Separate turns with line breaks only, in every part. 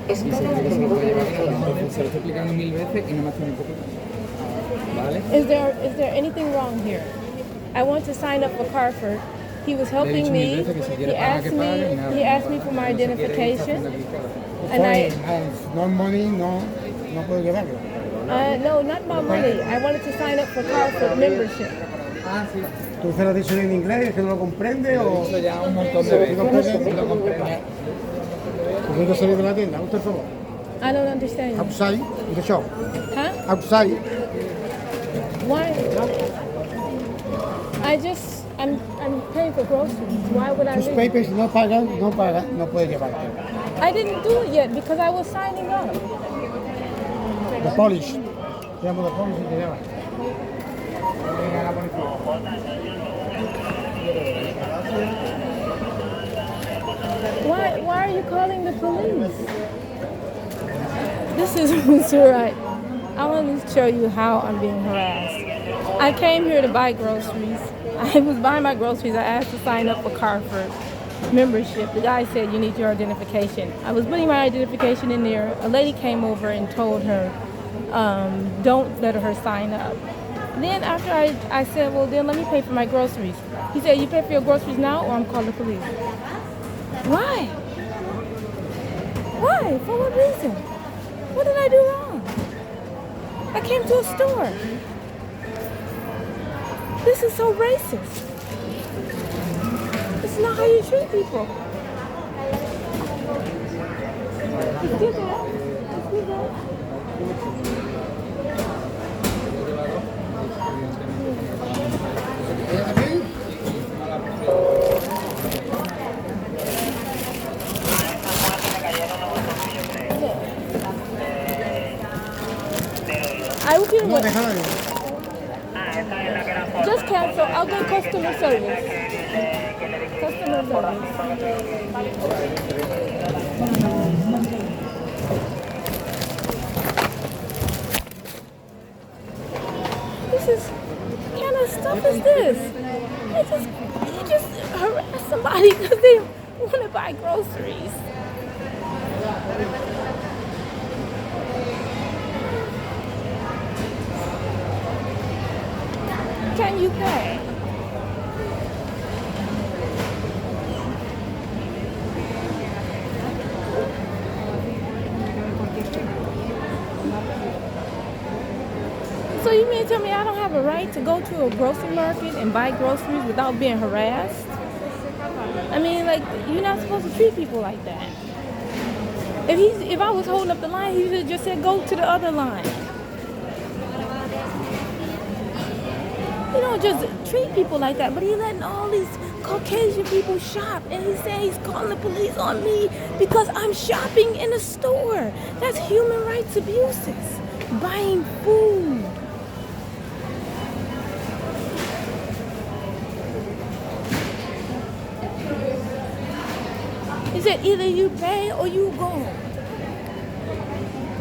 Dice que se lo puede llevar gratis. Entonces se lo estoy explicando 1000 veces y no me hace ni poco caso. ¿Vale?
Is there anything wrong here? I want to sign up for Carford. He was helping me. He asked me for my identification.
And no money, no puedo llevarlo.
No, not my money. I wanted to sign up for Carford membership.
Ah, sí.
¿Tú se lo has dicho en inglés, que no lo comprende o...?
Eso ya un montón de veces.
¿Lo comprende? ¿Puedo salir de la tienda? ¿Usted, por favor?
I don't understand you.
Outside the shop.
Huh?
Outside.
Why? I'm paying for groceries. Why would I
Tus
leave?
papers no pagan, no puedes llevarte.
I didn't do it yet because I was signing up.
The polish. Llamo the polish y te lleva.
Why are you calling the police? This is right. I want to show you how I'm being harassed. I came here to buy groceries. I was buying my groceries. I asked to sign up for Carford membership. The guy said, you need your identification. I was putting my identification in there. A lady came over and told her, don't let her sign up. Then after I said, well, then let me pay for my groceries. He said, you pay for your groceries now or I'm calling the police. Why? Why? For what reason? What did I do wrong? I came to a store. This is so racist. This is not how you treat people. Let's do that. Let's do that. I will give
No,
it.
déjala ahí.
Just cancel. I'll go customer service. Customer service. This is, what kind of stuff is this? You just harass somebody because they want to buy groceries. Can you pay? So you mean to tell me I don't have a right to go to a grocery market and buy groceries without being harassed? I mean, like, you're not supposed to treat people like that. If I was holding up the line, he should have just said, go to the other line. You don't just treat people like that, but he's letting all these Caucasian people shop, and he's saying he's calling the police on me because I'm shopping in a store. That's human rights abuses. Buying food. He said either you pay or you go.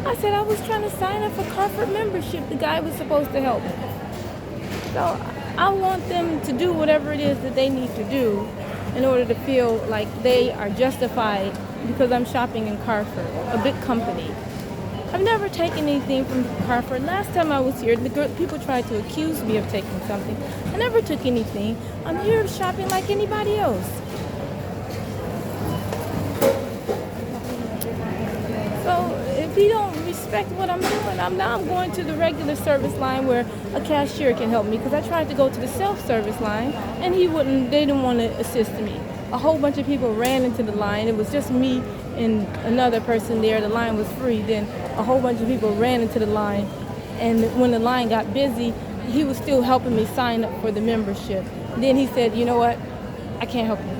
I said I was trying to sign up for Carford membership. The guy was supposed to help me. So I want them to do whatever it is that they need to do in order to feel like they are justified because I'm shopping in Carford, a big company. I've never taken anything from Carford. Last time I was here, people tried to accuse me of taking something. I never took anything. I'm here shopping like anybody else. So if you don't respect what I'm doing, I'm going to the regular service line where a cashier can help me, because I tried to go to the self-service line and they didn't want to assist me. A whole bunch of people ran into the line. It was just me and another person there. The line was free. Then a whole bunch of people ran into the line, and when the line got busy, he was still helping me sign up for the membership. Then he said, you know what, I can't help you.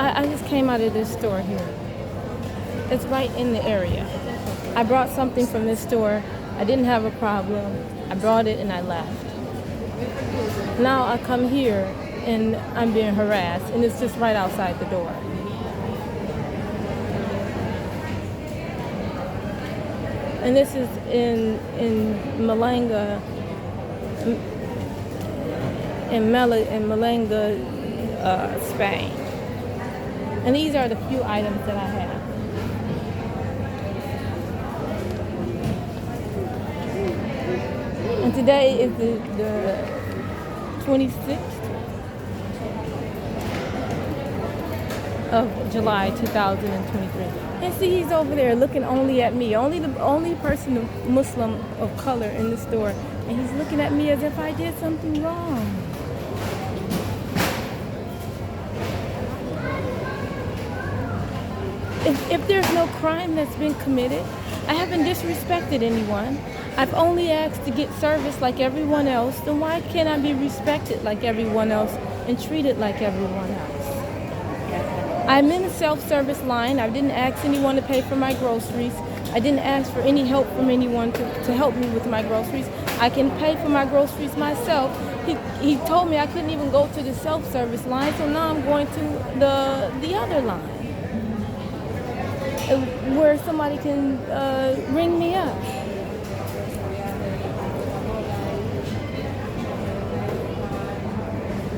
I just came out of this store here. It's right in the area. I brought something from this store. I didn't have a problem. I brought it and I left. Now I come here and I'm being harassed, and it's just right outside the door. And this is in Malaga, in Malaga, Spain. And these are the few items that I have. And today is the 26th of July 2023. And see, he's over there looking only at me. The only person, of Muslim of color in the store. And he's looking at me as if I did something wrong. If there's no crime that's been committed, I haven't disrespected anyone. I've only asked to get service like everyone else, then why can't I be respected like everyone else and treated like everyone else? I'm in a self-service line. I didn't ask anyone to pay for my groceries. I didn't ask for any help from anyone to help me with my groceries. I can pay for my groceries myself. He told me I couldn't even go to the self-service line, so now I'm going to the other line where somebody can ring me up.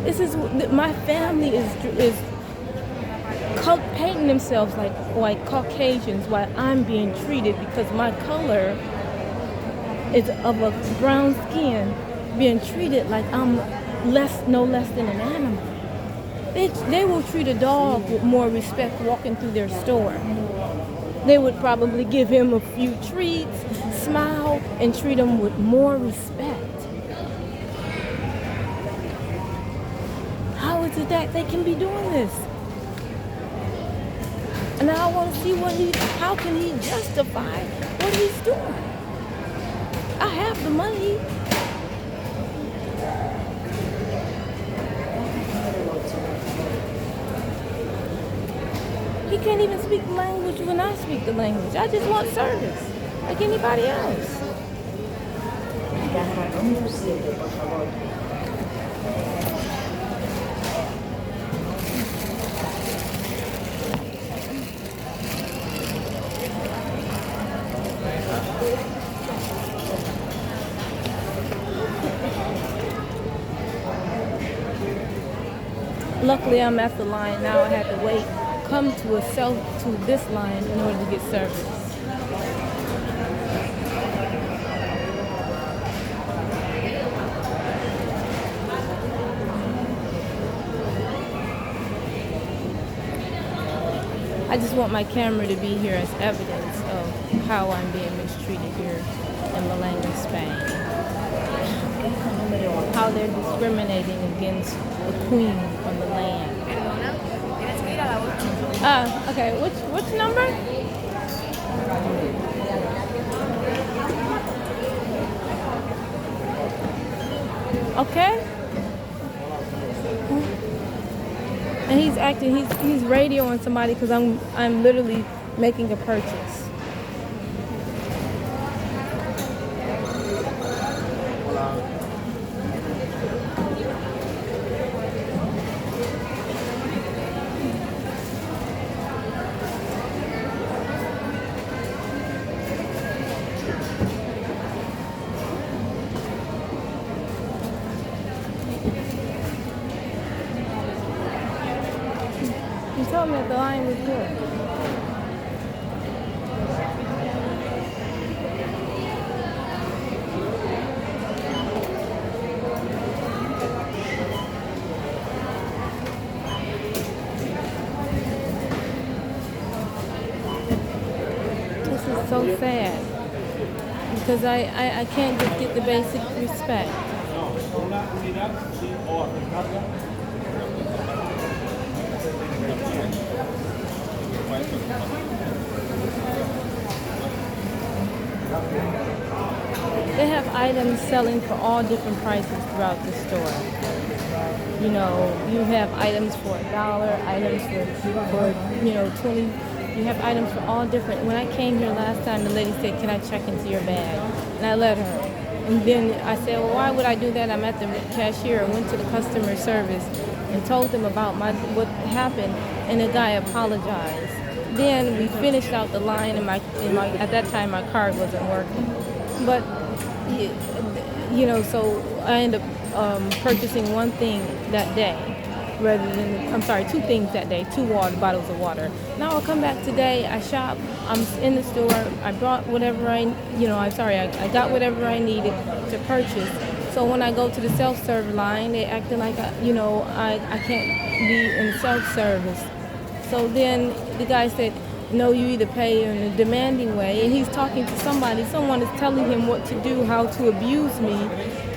This is my family is painting themselves like Caucasians while I'm being treated because my color is of a brown skin, being treated like I'm no less than an animal. They will treat a dog with more respect walking through their store. They would probably give him a few treats, smile, and treat him with more respect. How is it that they can be doing this? And I want to see how can he justify what he's doing? I have the money. He can't even speak the language when I speak the language. I just want service, like anybody else. Luckily, I'm at the line now. I had to wait, come to this line in order to get service. I just want my camera to be here as evidence of how I'm being mistreated here in Malaga, Spain. How they're discriminating against the queen of the land. Okay, which number? Okay. And he's radioing somebody because I'm literally making a purchase. You told me that the line was good. This is so sad because I can't just get the basic respect. They have items selling for all different prices throughout the store. You know, you have items for $1, items for 20. You have items for all different. When I came here last time, the lady said, "Can I check into your bag?" And I let her. And then I said, "Well, why would I do that?" I'm at the cashier. I went to the customer service and told them about what happened, and the guy apologized. Then we finished out the line, and at that time my card wasn't working. But you know, so I end up purchasing one thing that day rather than, I'm sorry, two things that day, two bottles of water. Now I'll come back today, I shop, I'm in the store, I brought whatever I got whatever I needed to purchase. So when I go to the self-serve line, they acting like, I can't be in self-service. So then the guy said, no, you either pay in a demanding way. And he's talking to somebody. Someone is telling him what to do, how to abuse me.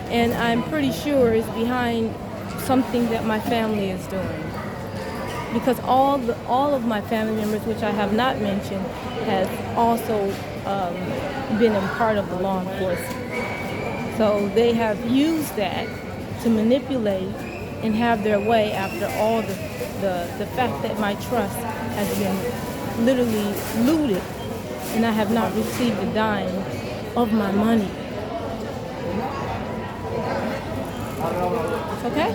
And I'm pretty sure it's behind something that my family is doing. Because all of my family members, which I have not mentioned, have also been a part of the law enforcement. So they have used that to manipulate and have their way after all the fact that my trust has been literally looted and I have not received a dime of my money. Okay?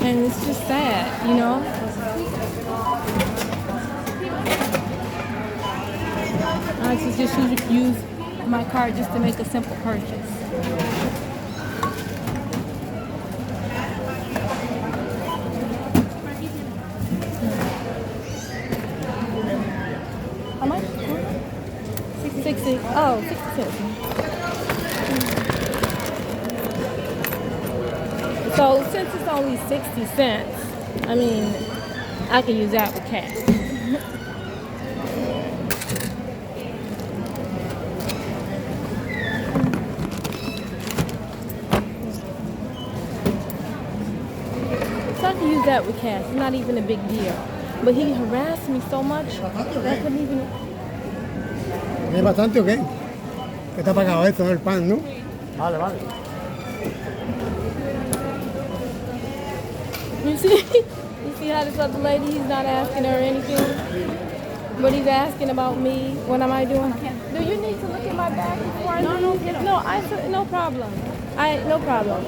And it's just sad, you know? I just use my card just to make a simple purchase. How much? 60. Oh, 60 cents. So since it's only 60 cents, I mean, I can use that with cash. So I can use that with cash. It's not even a big deal. But he harassed me so much that I couldn't even...
¿Es bastante o qué? Que está pagado esto, el pan, ¿no? Vale, vale.
You see how this other lady, he's not asking her anything, but he's asking about me. What am I doing? Do you need to look at my bag before I leave? No problem. No problem.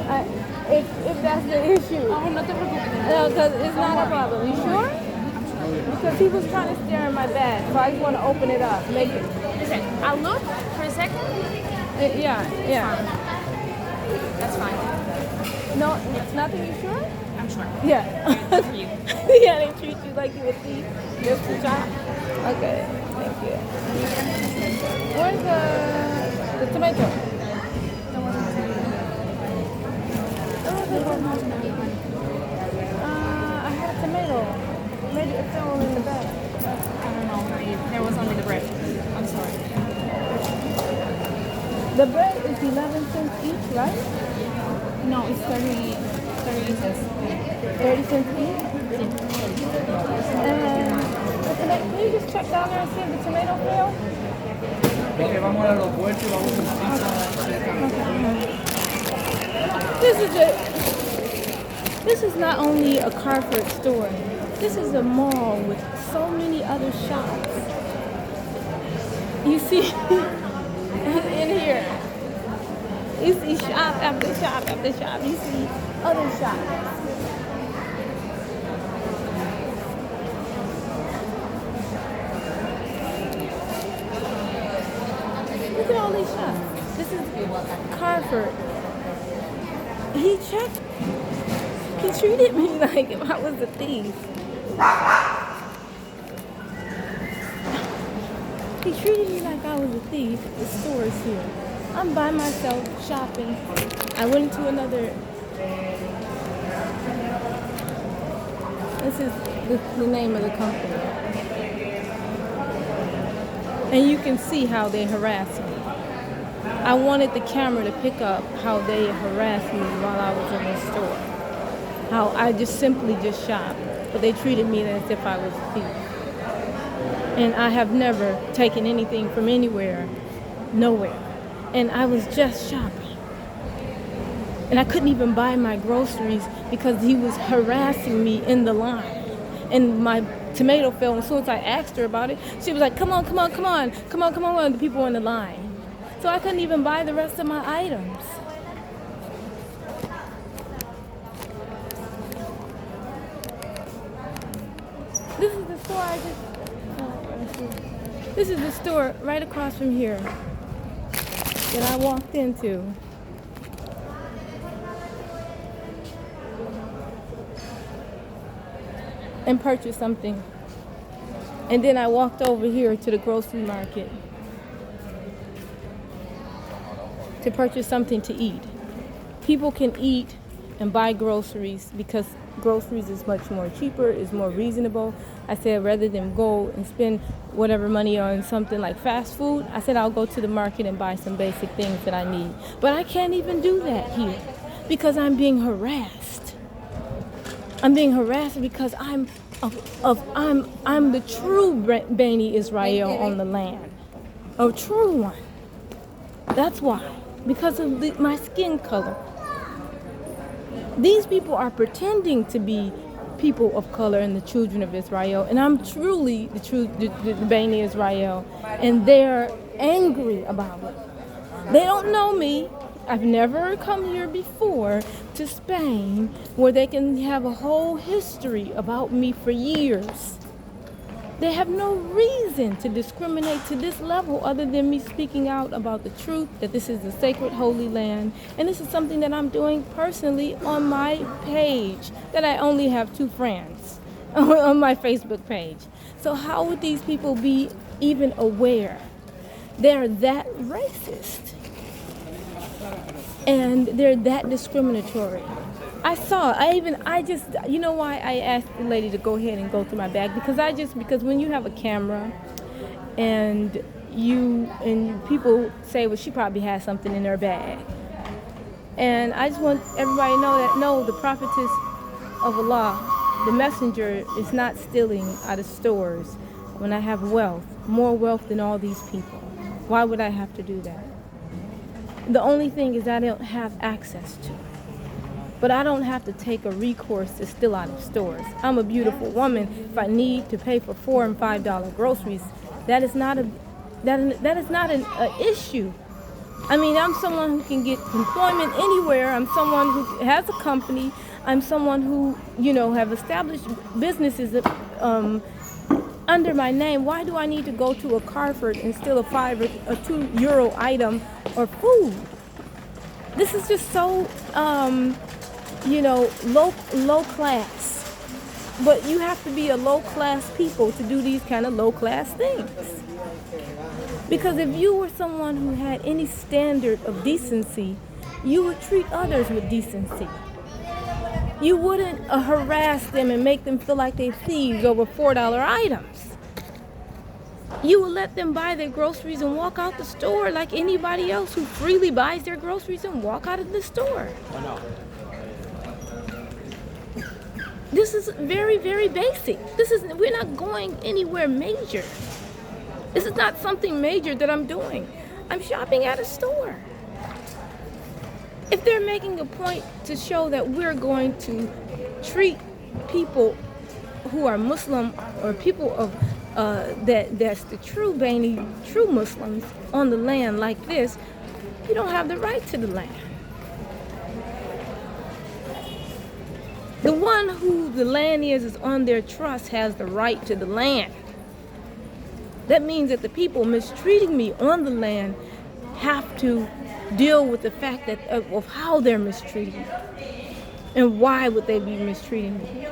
If that's the issue. No, because it's not a problem. You sure? Because he was trying to stare in my bag, so I just want to open it up. Make it.
Listen, I'll look for a second.
Yeah.
That's fine.
No, it's nothing. You sure?
I'm sure.
Yeah.
Good for you.
Yeah, they treat you like you a thief. Just to shop. Okay, thank you. Where's the tomato? I had a tomato. Maybe it fell in the bag.
I don't know. There was only the bread. I'm sorry.
The bread is 11 cents each, right?
No, it's 30 cents.
30 cents each? And the tomato, can you just check down there and see if the tomato fell?
Okay, vamos al aeropuerto y vamos a
This is not only a Carford store. This is a mall with so many other shops. You see, in here, you see shop after shop after shop. You see other shops. Look at all these shops. This is Carford. He treated me like if I was a thief. He treated me like I was a thief at the stores here. I'm by myself shopping. I went to another. This is the name of the company. And you can see how they harass me. I wanted the camera to pick up how they harassed me while I was in the store. How I just simply shopped, but they treated me as if I was a thief. And I have never taken anything from anywhere, nowhere. And I was just shopping. And I couldn't even buy my groceries because he was harassing me in the line. And my tomato fell, and as soon as I asked her about it, she was like, come on, the people in the line. So I couldn't even buy the rest of my items. This is the store I just... This is the store right across from here that I walked into. And purchased something. And then I walked over here to the grocery market to purchase something to eat. People can eat and buy groceries because groceries is much more cheaper, is more reasonable. I said rather than go and spend whatever money on something like fast food, I said I'll go to the market and buy some basic things that I need. But I can't even do that here because I'm being harassed. I'm being harassed because I'm the true Bani Israel on the land, a true one. That's why, because of my skin color. These people are pretending to be people of color and the children of Israel, and I'm truly the Bani Israel, and they're angry about it. They don't know me. I've never come here before to Spain where they can have a whole history about me for years. They have no reason to discriminate to this level other than me speaking out about the truth, that this is the sacred holy land. And this is something that I'm doing personally on my page, that I only have 2 friends on my Facebook page. So how would these people be even aware? They're that racist. And they're that discriminatory. You know why I asked the lady to go ahead and go through my bag? Because when you have a camera and people say, well, she probably has something in her bag. And I just want everybody to know that, no, the prophetess of Allah, the messenger, is not stealing out of stores when I have wealth, more wealth than all these people. Why would I have to do that? The only thing is I don't have access to it. But I don't have to take a recourse to steal out of stores. I'm a beautiful woman. If I need to pay for $4 and $5 groceries, that is not an issue. I mean, I'm someone who can get employment anywhere. I'm someone who has a company. I'm someone who, have established businesses under my name. Why do I need to go to a Carrefour and steal a €5 or €2 item or food? This is just so, low class. But you have to be a low class people to do these kind of low class things. Because if you were someone who had any standard of decency, you would treat others with decency. You wouldn't harass them and make them feel like they're thieves over $4 items. You would let them buy their groceries and walk out the store like anybody else who freely buys their groceries and walk out of the store. This is very, very basic. We're not going anywhere major. This is not something major that I'm doing. I'm shopping at a store. If they're making a point to show that we're going to treat people who are Muslim or people of that's the true Bani, true Muslims on the land like this, you don't have the right to the land. The one who the land is on their trust has the right to the land. That means that the people mistreating me on the land have to deal with the fact that of how they're mistreating me. And why would they be mistreating me?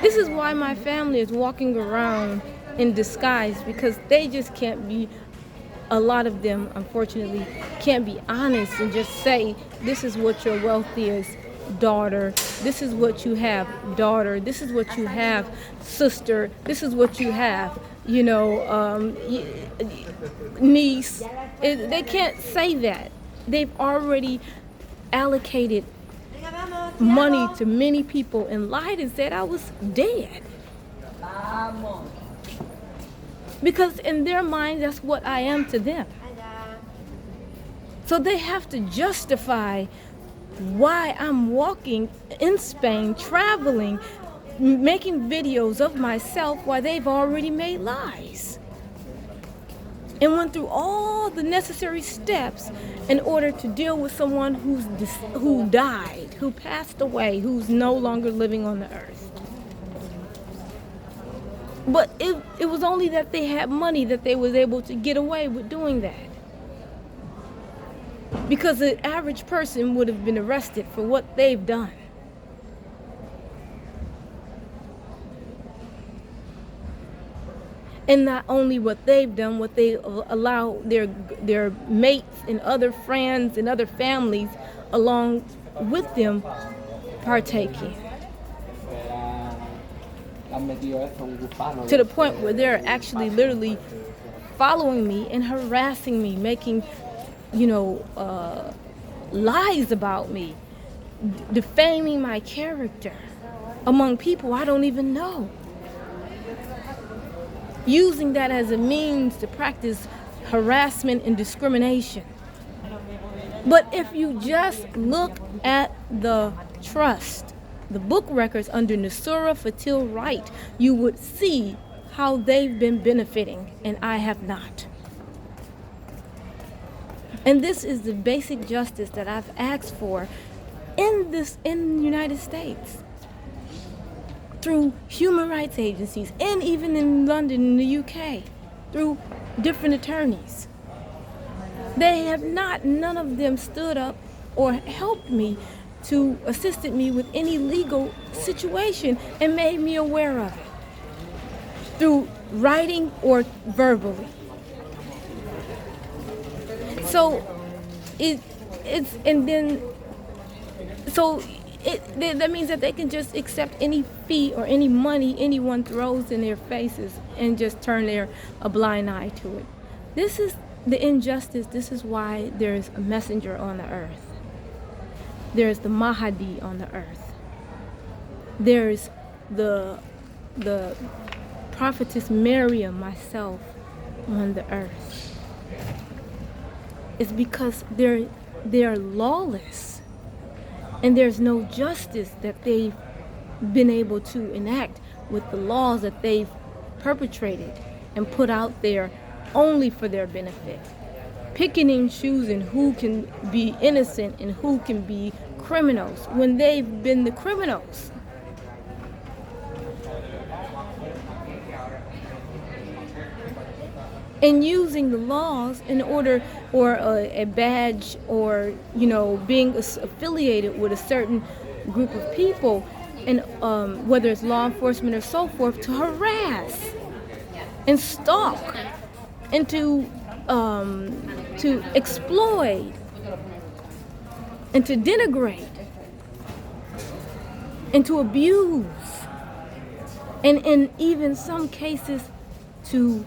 This is why my family is walking around in disguise, because they just can't be, a lot of them, unfortunately, can't be honest and just say, this is what your wealth is, daughter. This is what you have, daughter. This is what you have, sister. This is what you have, niece. They can't say that. They've already allocated money to many people and lied and said I was dead. Because in their mind, that's what I am to them. So they have to justify why I'm walking in Spain, traveling, making videos of myself while they've already made lies. And went through all the necessary steps in order to deal with someone who died, who passed away, who's no longer living on the earth. But it was only that they had money that they was able to get away with doing that. Because the average person would have been arrested for what they've done. And not only what they've done, what they allow their mates and other friends and other families along with them partake in. To the point where they're actually literally following me and harassing me, making, lies about me, defaming my character among people I don't even know. Using that as a means to practice harassment and discrimination. But if you just look at the trust, the book records under Nusura Fatil Wright, you would see how they've been benefiting, and I have not. And this is the basic justice that I've asked for in the United States, through human rights agencies, and even in London, in the UK, through different attorneys. They have not, none of them stood up or helped me to assisted me with any legal situation and made me aware of it through writing or verbally. So that means that they can just accept any fee or any money anyone throws in their faces and just turn a blind eye to it. This is the injustice. This is why there's a messenger on the earth. There's the Mahdi on the earth. There's the prophetess Maryam, myself, on the earth. It's because they're lawless. And there's no justice that they've been able to enact with the laws that they've perpetrated and put out there only for their benefit. Picking and choosing who can be innocent and who can be criminals when they've been the criminals. And using the laws in order, or a badge, or being affiliated with a certain group of people, and whether it's law enforcement or so forth, to harass and stalk and to exploit and to denigrate and to abuse, and in even some cases to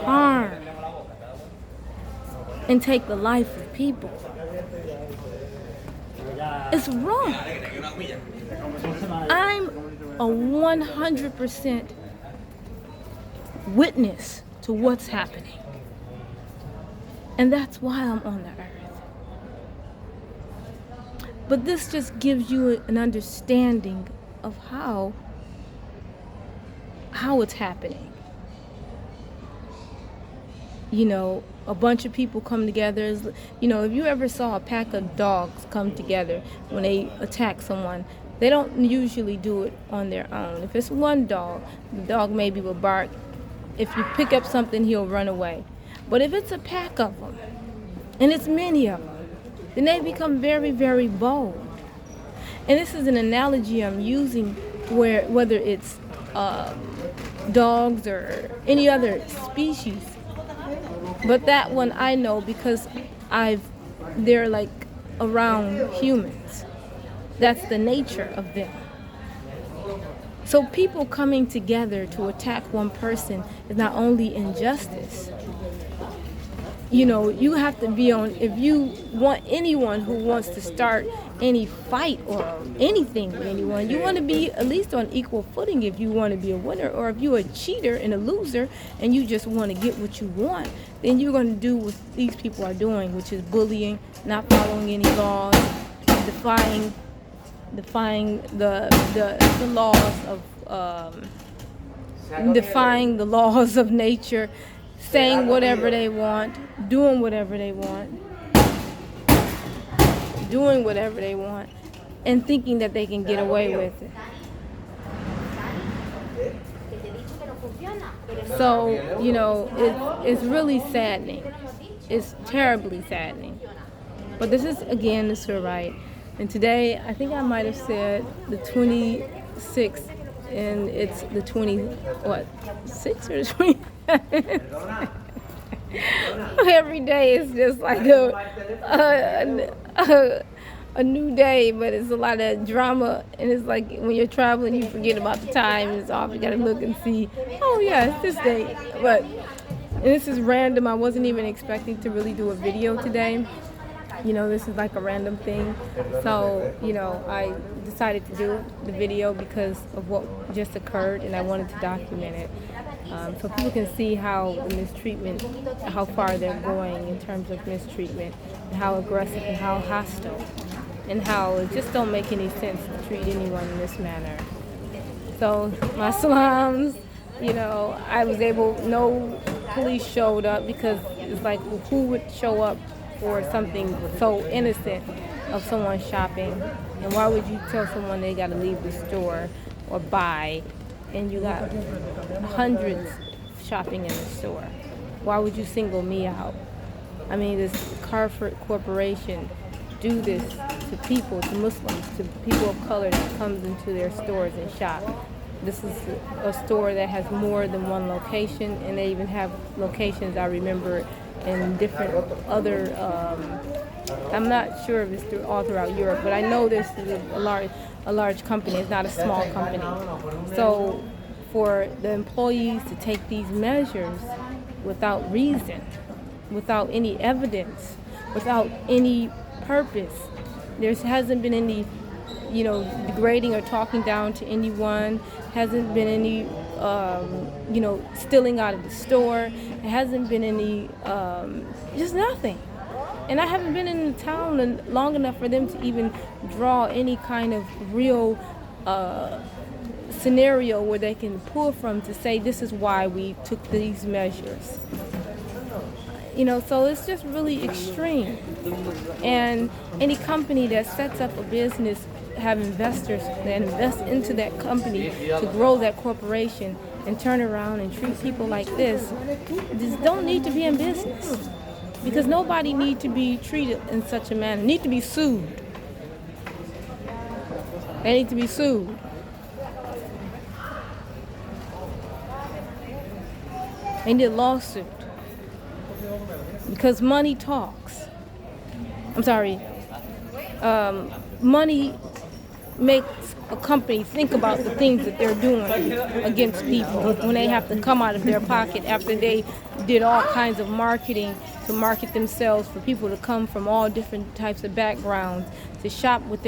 harm and take the life of people. It's wrong. I'm a 100% witness to what's happening. And that's why I'm on the earth. But this just gives you an understanding of how it's happening. A bunch of people come together. If you ever saw a pack of dogs come together when they attack someone, they don't usually do it on their own. If it's one dog, the dog maybe will bark. If you pick up something, he'll run away. But if it's a pack of them, and it's many of them, then they become very, very bold. And this is an analogy I'm using whether it's dogs or any other species. But that one I know because they're like around humans. That's the nature of them. So people coming together to attack one person is not only injustice. You have to be on, if you want anyone who wants to start any fight or anything with anyone, you want to be at least on equal footing if you want to be a winner. Or if you're a cheater and a loser and you just want to get what you want, then you're going to do what these people are doing, which is bullying, not following any laws, defying the laws of defying the laws of nature, saying whatever they want, doing whatever they want, and thinking that they can get away with it. So, you know, it's really saddening. It's terribly saddening. But this is, again, the Sir Right. And today, I think I might have said the 26th, and it's the 6th or the 27th? Every day is just like a new day, but it's a lot of drama, and it's like when you're traveling, you forget about the time, and it's off. You gotta look and see, oh yeah, it's this day. But, and this is random. I wasn't even expecting to really do a video today. You know, this is like a random thing. So, you know, I decided to do the video because of what just occurred, and I wanted to document it. So people can see how the mistreatment, how far they're going in terms of mistreatment, and how aggressive and how hostile, and how it just don't make any sense to treat anyone in this manner. So my salams, you know, I was able, no police showed up because it's like, well, who would show up for something so innocent of someone shopping? And why would you tell someone they got to leave the store or buy, and you got hundreds shopping in the store? Why would you single me out? I mean, this Carrefour Corporation do this to people, to Muslims, to people of color that comes into their stores and shop. This is a store that has more than one location, and they even have locations, I remember, in different other, I'm not sure if it's all throughout Europe, but I know this is a large company. It's not a small company. So for the employees to take these measures without reason, without any evidence, without any purpose, there hasn't been any, you know, degrading or talking down to anyone, hasn't been any, you know, stealing out of the store, it hasn't been any, just nothing. And I haven't been in the town long enough for them to even draw any kind of real scenario where they can pull from to say this is why we took these measures. You know, so it's just really extreme. And any company that sets up a business, have investors that invest into that company to grow that corporation and turn around and treat people like this, just don't need to be in business. Because nobody need to be treated in such a manner, need to be sued. They need to be sued. They need a lawsuit. Because money talks. I'm sorry. Money makes a company think about the things that they're doing against people when they have to come out of their pocket after they did all kinds of marketing to market themselves for people to come from all different types of backgrounds to shop with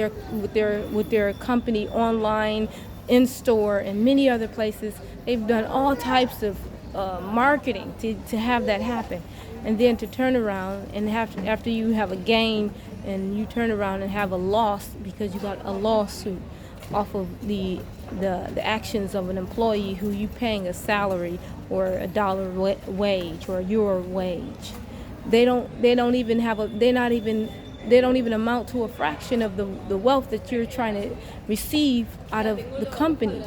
their company online, in store, and many other places. They've done all types of marketing to have that happen, and then to turn around and after you have a gain and you turn around and have a loss because you got a lawsuit off of the actions of an employee who you paying a salary or a dollar wage or your wage. They don't even amount to a fraction of the wealth that you're trying to receive out of the company.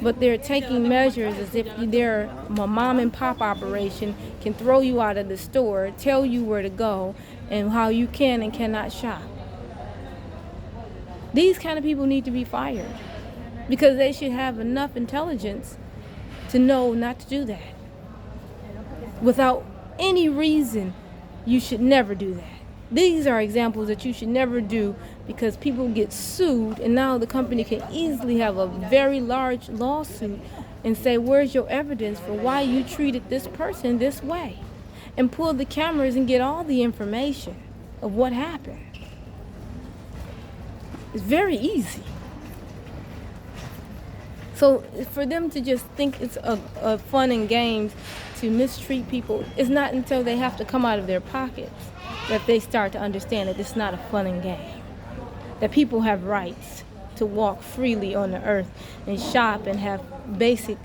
But they're taking measures as if they're a mom and pop operation, can throw you out of the store, tell you where to go and how you can and cannot shop. These kind of people need to be fired because they should have enough intelligence to know not to do that. Without any reason, you should never do that. These are examples that you should never do because people get sued, and now the company can easily have a very large lawsuit and say, where's your evidence for why you treated this person this way? And pull the cameras and get all the information of what happened. It's very easy. So for them to just think it's a fun and games to mistreat people, it's not until they have to come out of their pockets that they start to understand that it's not a fun and game. That people have rights to walk freely on the earth and shop and have basic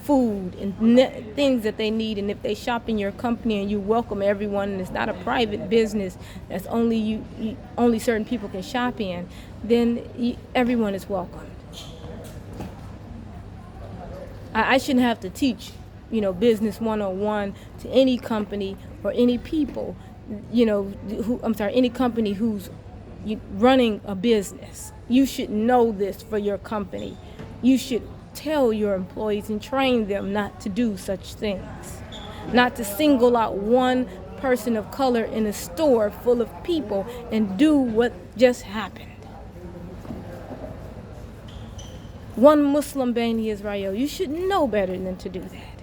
food and things that they need. And if they shop in your company and you welcome everyone, and it's not a private business that's only only certain people can shop in, then everyone is welcome. I shouldn't have to teach business 101 to any company or any people, any company who's running a business. You should know this for your company. You should tell your employees and train them not to do such things, not to single out one person of color in a store full of people and do what just happened. One Muslim Bani Israel, you should know better than to do that.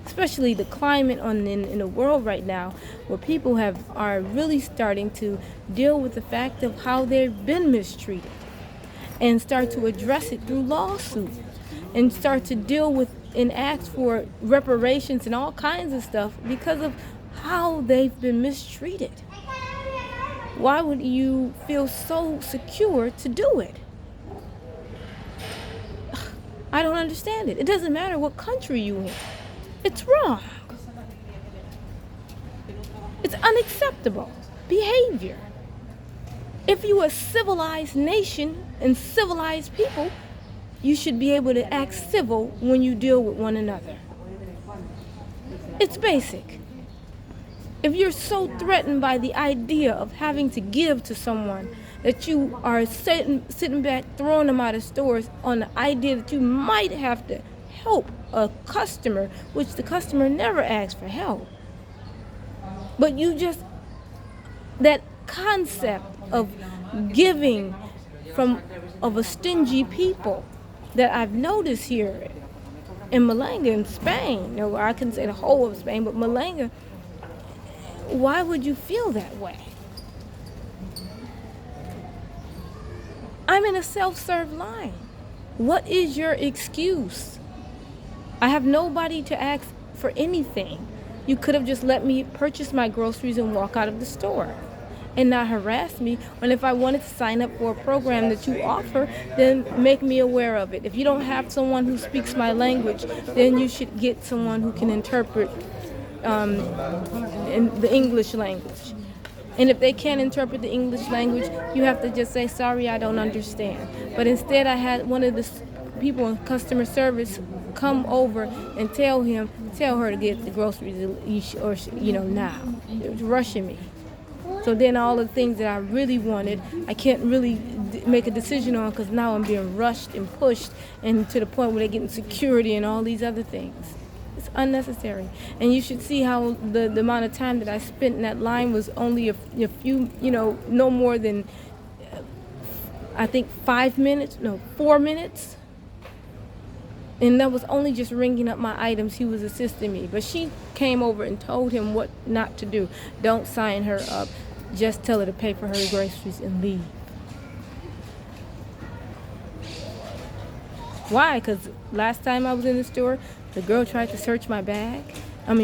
Especially the climate in the world right now, where people are really starting to deal with the fact of how they've been mistreated and start to address it through lawsuits and start to deal with and ask for reparations and all kinds of stuff because of how they've been mistreated. Why would you feel so secure to do it? I don't understand it. It doesn't matter what country you're in. It's wrong. It's unacceptable behavior. If you're a civilized nation and civilized people, you should be able to act civil when you deal with one another. It's basic. If you're so threatened by the idea of having to give to someone that you are sitting back throwing them out of stores on the idea that you might have to help a customer, which the customer never asks for help. But that concept of giving of a stingy people that I've noticed here in Malaga in Spain, or I can say the whole of Spain, but Malaga, why would you feel that way? I'm in a self-serve line. What is your excuse? I have nobody to ask for anything. You could have just let me purchase my groceries and walk out of the store and not harass me. And if I wanted to sign up for a program that you offer, then make me aware of it. If you don't have someone who speaks my language, then you should get someone who can interpret in the English language. And if they can't interpret the English language, you have to just say, sorry, I don't understand. But instead, I had one of the people in customer service come over and tell her to get the groceries, now. It was rushing me. So then all the things that I really wanted, I can't really make a decision on because now I'm being rushed and pushed and to the point where they're getting security and all these other things. It's unnecessary. And you should see how the amount of time that I spent in that line was only a few, no more than, I think 4 minutes. And that was only just ringing up my items. He was assisting me. But she came over and told him what not to do. Don't sign her up. Just tell her to pay for her groceries and leave. Why? Because last time I was in the store, the girl tried to search my bag.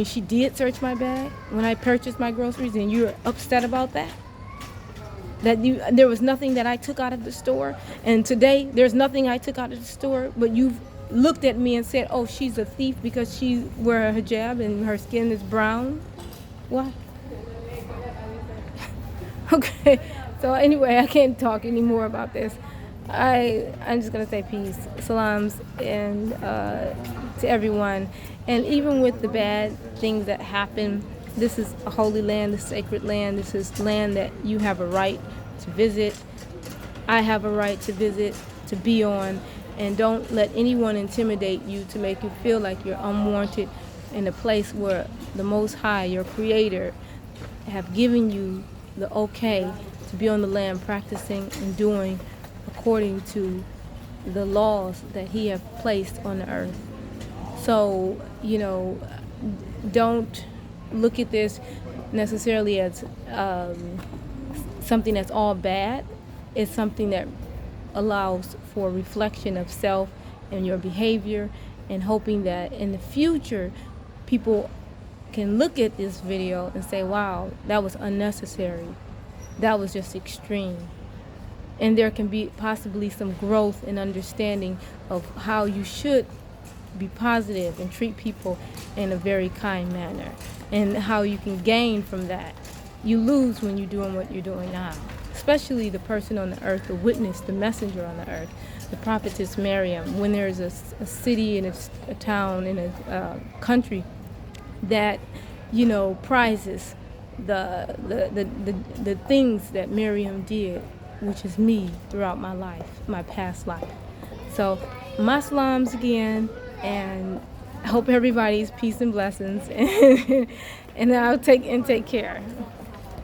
She did search my bag when I purchased my groceries, and you're upset about that? There was nothing that I took out of the store, and today there's nothing I took out of the store, but you've looked at me and said, oh, she's a thief because she wears a hijab and her skin is brown? What? Okay, so anyway, I can't talk anymore about this. I'm just going to say peace, salams, and to everyone. And even with the bad things that happen, this is a holy land, a sacred land. This is land that you have a right to visit. I have a right to visit, to be on. And don't let anyone intimidate you to make you feel like you're unwanted in a place where the Most High, your Creator, have given you the okay to be on the land practicing and doing according to the laws that He have placed on the earth. So, don't look at this necessarily as something that's all bad. It's something that allows for reflection of self and your behavior, and hoping that in the future people can look at this video and say, wow, that was unnecessary. That was just extreme. And there can be possibly some growth and understanding of how you should be positive and treat people in a very kind manner, and how you can gain from that. You lose when you're doing what you're doing now, especially the person on the earth, the witness, the messenger on the earth. the prophetess Miriam, when there's a city and a town and a country that, prizes the things that Miriam did, which is me throughout my life, my past life. So, my salams again, and I hope everybody's peace and blessings, and I'll take care.